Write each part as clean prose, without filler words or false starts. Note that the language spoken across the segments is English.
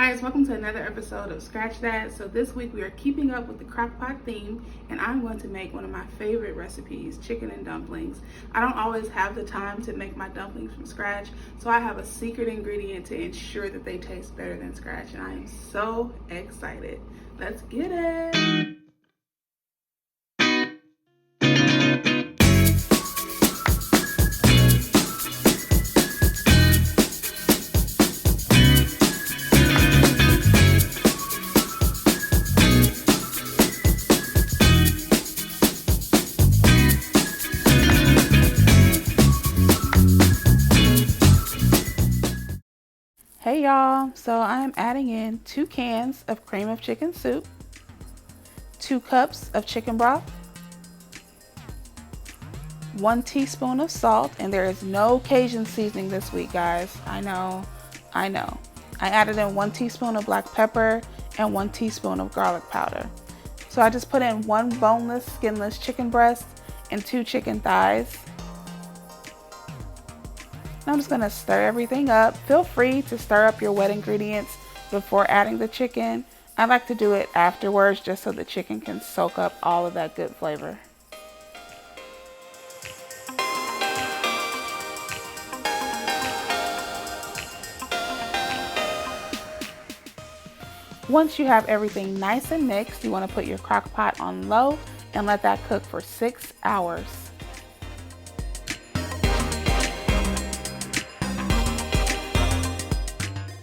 guys, welcome to another episode of Scratch That. So this week we are keeping up with the Crockpot theme, and I'm going to make one of my favorite recipes, chicken and dumplings. I don't always have the time to make my dumplings from scratch, so I have a secret ingredient to ensure that they taste better than scratch, and I am so excited. Let's get it! Hey y'all, so I'm adding in 2 cans of cream of chicken soup, 2 cups of chicken broth, 1 teaspoon of salt, and there is no Cajun seasoning this week, guys. I know. I added in 1 teaspoon of black pepper and 1 teaspoon of garlic powder. So I just put in 1 boneless, skinless chicken breast and 2 chicken thighs. I'm just going to stir everything up. Feel free to stir up your wet ingredients before adding the chicken. I like to do it afterwards just so the chicken can soak up all of that good flavor. Once you have everything nice and mixed, you want to put your crock pot on low and let that cook for 6 hours.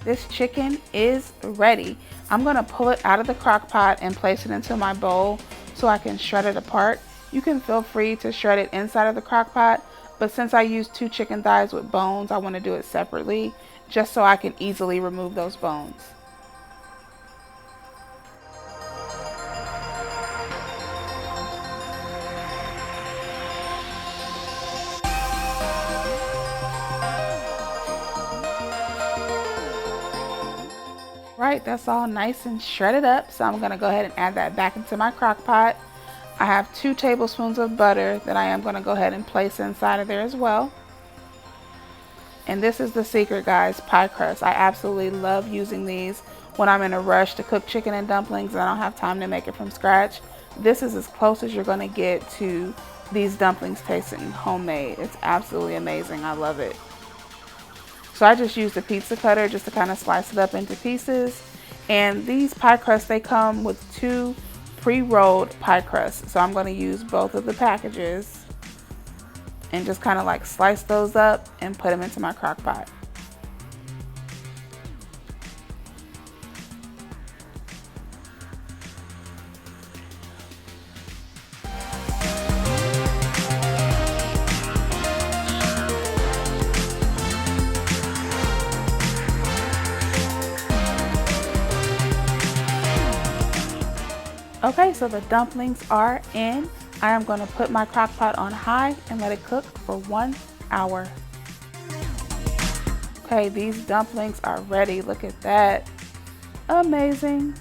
This chicken is ready. I'm gonna pull it out of the crock pot and place it into my bowl so I can shred it apart. You can feel free to shred it inside of the crock pot, but since I used 2 chicken thighs with bones, I wanna do it separately just so I can easily remove those bones. Right, that's all nice and shredded up, so I'm going to go ahead and add that back into my crock pot. I have 2 tablespoons of butter that I am going to go ahead and place inside of there as well. And this is the secret, guys, pie crust. I absolutely love using these when I'm in a rush to cook chicken and dumplings and I don't have time to make it from scratch. This is as close as you're going to get to these dumplings tasting homemade. It's absolutely amazing. I love it. So I just used a pizza cutter just to kind of slice it up into pieces. And these pie crusts, they come with 2 pre-rolled pie crusts. So I'm going to use both of the packages and just kind of like slice those up and put them into my crock pot. Okay, so the dumplings are in. I am going to put my crock pot on high and let it cook for 1 hour. Okay, these dumplings are ready. Look at that. Amazing.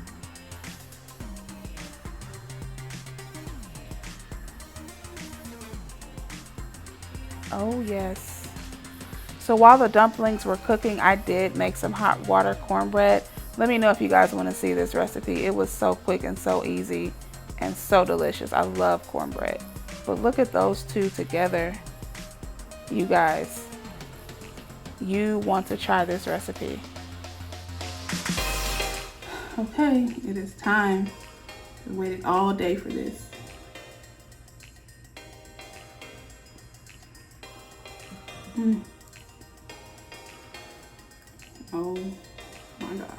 Oh yes. So while the dumplings were cooking, I did make some hot water cornbread. Let me know if you guys want to see this recipe. It was so quick and so easy and so delicious. I love cornbread. But look at those 2 together. You guys, you want to try this recipe. Okay, it is time. I waited all day for this. Oh my gosh.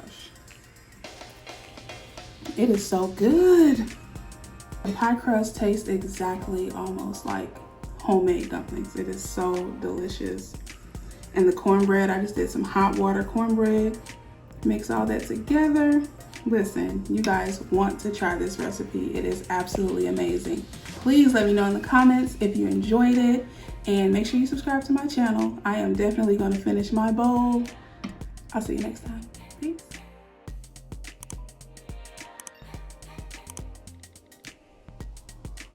It is so good. The pie crust tastes exactly almost like homemade dumplings. It is so delicious. And the cornbread, I just did some hot water cornbread. Mix all that together. Listen, you guys want to try this recipe. It is absolutely amazing. Please let me know in the comments if you enjoyed it. And make sure you subscribe to my channel. I am definitely going to finish my bowl. I'll see you next time. Peace.